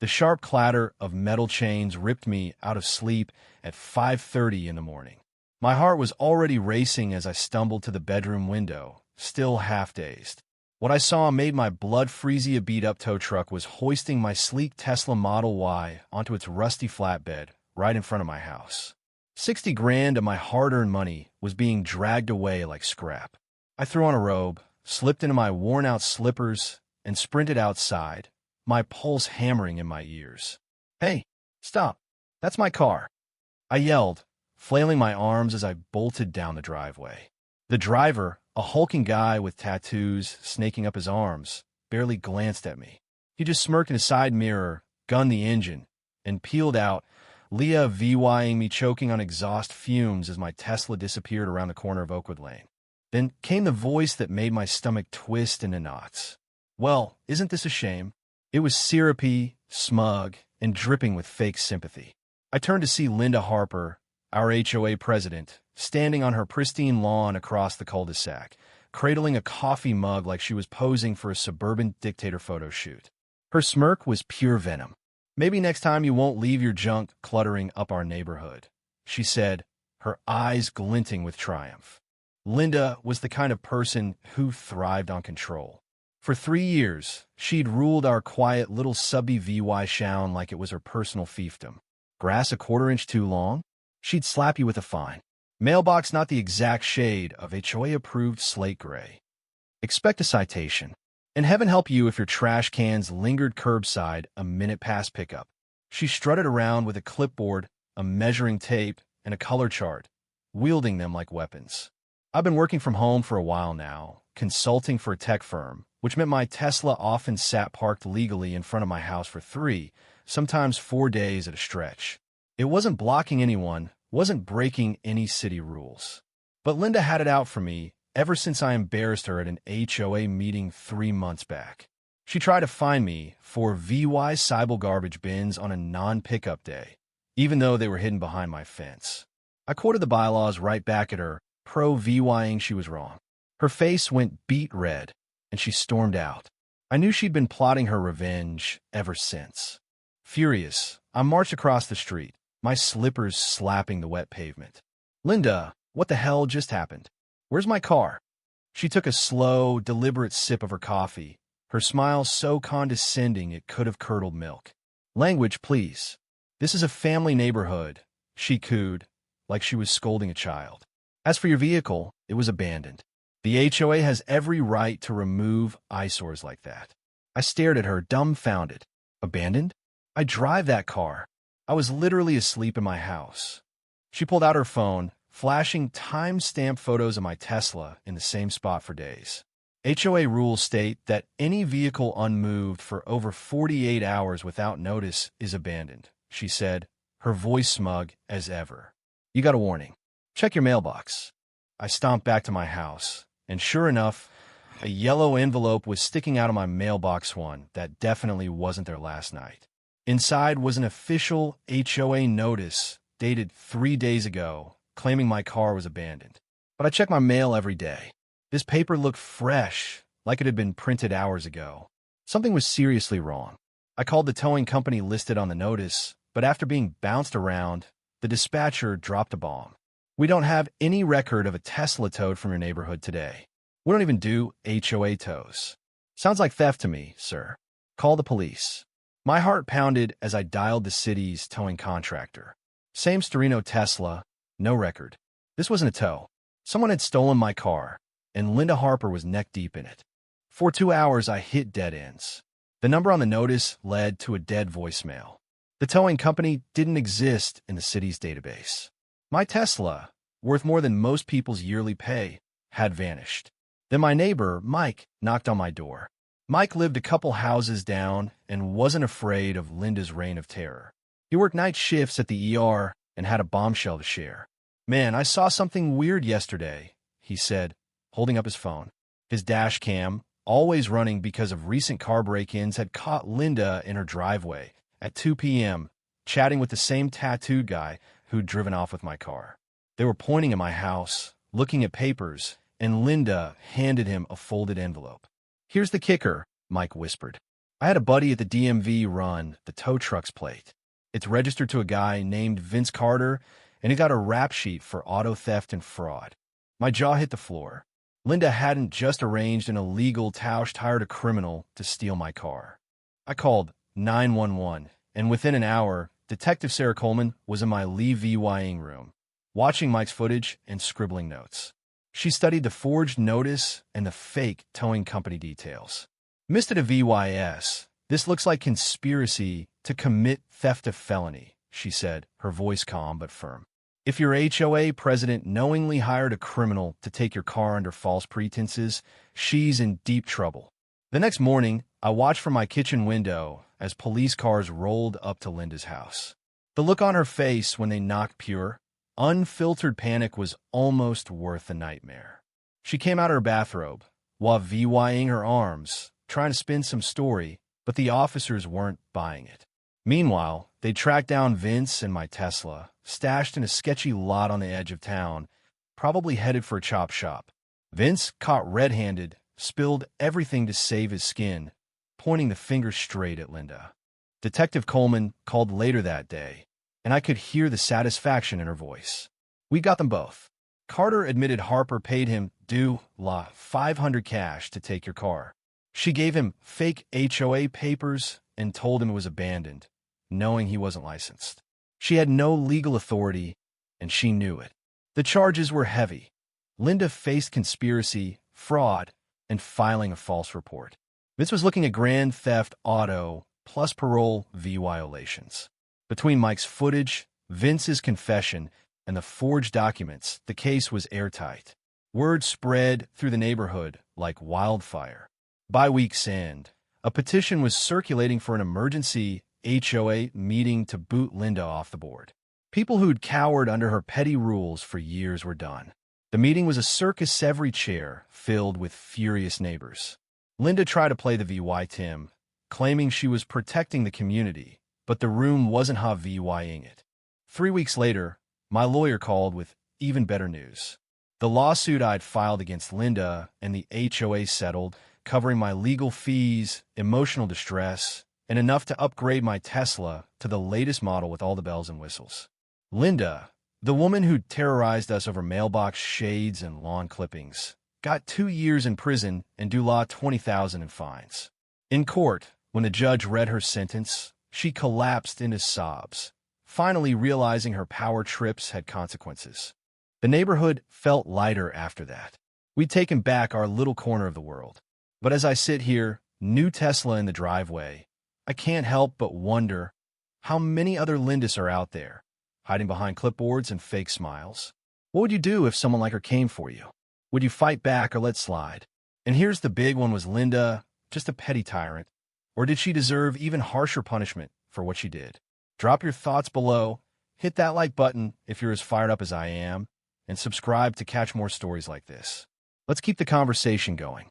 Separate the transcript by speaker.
Speaker 1: The sharp clatter of metal chains ripped me out of sleep at 5:30 in the morning. My heart was already racing as I stumbled to the bedroom window, still half-dazed. What I saw made my blood freeze. A beat-up tow truck was hoisting my sleek Tesla Model Y onto its rusty flatbed right in front of my house. 60 grand of my hard-earned money was being dragged away like scrap. I threw on a robe, slipped into my worn-out slippers, and sprinted outside, my pulse hammering in my ears. "Hey, stop. That's my car," I yelled, flailing my arms as I bolted down the driveway. The driver, a hulking guy with tattoos snaking up his arms, barely glanced at me. He just smirked in his side mirror, gunned the engine, and peeled out, Leah VYing me, choking on exhaust fumes as my Tesla disappeared around the corner of Oakwood Lane. Then came the voice that made my stomach twist into knots. "Well, isn't this a shame?" It was syrupy, smug, and dripping with fake sympathy. I turned to see Linda Harper, our HOA president, standing on her pristine lawn across the cul-de-sac, cradling a coffee mug like she was posing for a suburban dictator photo shoot. Her smirk was pure venom. "Maybe next time you won't leave your junk cluttering up our neighborhood," she said, her eyes glinting with triumph. Linda was the kind of person who thrived on control. For 3 years, she'd ruled our quiet little subby VY Shown like it was her personal fiefdom. Grass a quarter-inch too long? She'd slap you with a fine. Mailbox not the exact shade of HOA-approved slate gray. Expect a citation. And heaven help you if your trash cans lingered curbside a minute past pickup. She strutted around with a clipboard, a measuring tape, and a color chart, wielding them like weapons. I've been working from home for a while now, consulting for a tech firm, which meant my Tesla often sat parked legally in front of my house for 3, sometimes 4 days at a stretch. It wasn't blocking anyone, wasn't breaking any city rules. But Linda had it out for me ever since I embarrassed her at an HOA meeting 3 months back. She tried to fine me for VY Cybele garbage bins on a non-pickup day, even though they were hidden behind my fence. I quoted the bylaws right back at her, pro-VYing she was wrong. Her face went beet red, and she stormed out. I knew she'd been plotting her revenge ever since. Furious, I marched across the street, my slippers slapping the wet pavement. "Linda, what the hell just happened? Where's my car?" She took a slow, deliberate sip of her coffee, her smile so condescending it could have curdled milk. "Language, please. This is a family neighborhood," she cooed, like she was scolding a child. "As for your vehicle, it was abandoned. The HOA has every right to remove eyesores like that." I stared at her, dumbfounded. "Abandoned? I drive that car. I was literally asleep in my house." She pulled out her phone, flashing time-stamped photos of my Tesla in the same spot for days. HOA rules state that any vehicle unmoved for over 48 hours without notice is abandoned, she said, her voice smug as ever. "You got a warning. Check your mailbox." I stomped back to my house, and sure enough, a yellow envelope was sticking out of my mailbox, one that definitely wasn't there last night. Inside was an official HOA notice dated 3 days ago, claiming my car was abandoned. But I check my mail every day. This paper looked fresh, like it had been printed hours ago. Something was seriously wrong. I called the towing company listed on the notice, but after being bounced around, the dispatcher dropped a bomb. "We don't have any record of a Tesla towed from your neighborhood today. We don't even do HOA tows." "Sounds like theft to me, sir. Call the police." My heart pounded as I dialed the city's towing contractor. Same Storino Tesla, no record. This wasn't a tow. Someone had stolen my car, and Linda Harper was neck-deep in it. For 2 hours, I hit dead ends. The number on the notice led to a dead voicemail. The towing company didn't exist in the city's database. My Tesla, worth more than most people's yearly pay, had vanished. Then my neighbor, Mike, knocked on my door. Mike lived a couple houses down and wasn't afraid of Linda's reign of terror. He worked night shifts at the ER and had a bombshell to share. "Man, I saw something weird yesterday," he said, holding up his phone. His dash cam, always running because of recent car break-ins, had caught Linda in her driveway at 2 p.m., chatting with the same tattooed guy who'd driven off with my car. They were pointing at my house, looking at papers, and Linda handed him a folded envelope. "Here's the kicker," Mike whispered. I had a buddy at the DMV run the tow truck's plate. It's registered to a guy named Vince Carter, and he got a rap sheet for auto theft and fraud. My jaw hit the floor. Linda hadn't just arranged an illegal Tausch hired a criminal to steal my car. I called 911, and within an hour, Detective Sarah Coleman was in my Lee VYing room, watching Mike's footage and scribbling notes. She studied the forged notice and the fake towing company details. Mr. VYS, this looks like conspiracy to commit theft of felony, she said, her voice calm but firm. If your HOA president knowingly hired a criminal to take your car under false pretenses, she's in deep trouble. The next morning, I watched from my kitchen window as police cars rolled up to Linda's house. The look on her face when they knocked pure, unfiltered panic was almost worth a nightmare. She came out of her bathrobe, while VYing her arms, trying to spin some story, but the officers weren't buying it. Meanwhile, they tracked down Vince and my Tesla, stashed in a sketchy lot on the edge of town, probably headed for a chop shop. Vince, caught red-handed, spilled everything to save his skin, pointing the finger straight at Linda. Detective Coleman called later that day, and I could hear the satisfaction in her voice. We got them both. Carter admitted Harper paid him $500 cash to take your car. She gave him fake HOA papers and told him it was abandoned, knowing he wasn't licensed. She had no legal authority, and she knew it. The charges were heavy. Linda faced conspiracy, fraud, and filing a false report. Vince was looking at grand theft auto plus parole violations. Between Mike's footage, Vince's confession, and the forged documents, the case was airtight. Word spread through the neighborhood like wildfire. By week's end, a petition was circulating for an emergency HOA meeting to boot Linda off the board. People who'd cowered under her petty rules for years were done. The meeting was a circus every chair filled with furious neighbors. Linda tried to play the VY Tim, claiming she was protecting the community, but the room wasn't how VYing it. 3 weeks later, my lawyer called with even better news. The lawsuit I'd filed against Linda and the HOA settled, covering my legal fees, emotional distress, and enough to upgrade my Tesla to the latest model with all the bells and whistles. Linda, the woman who'd terrorized us over mailbox shades and lawn clippings, got 2 years in prison and due law $20,000 in fines. In court, when the judge read her sentence, she collapsed into sobs, finally realizing her power trips had consequences. The neighborhood felt lighter after that. We'd taken back our little corner of the world. But as I sit here, new Tesla in the driveway, I can't help but wonder how many other Lindas are out there, hiding behind clipboards and fake smiles. What would you do if someone like her came for you? Would you fight back or let slide? And here's the big one: was Linda just a petty tyrant? Or did she deserve even harsher punishment for what she did? Drop your thoughts below, hit that like button if you're as fired up as I am, and subscribe to catch more stories like this. Let's keep the conversation going.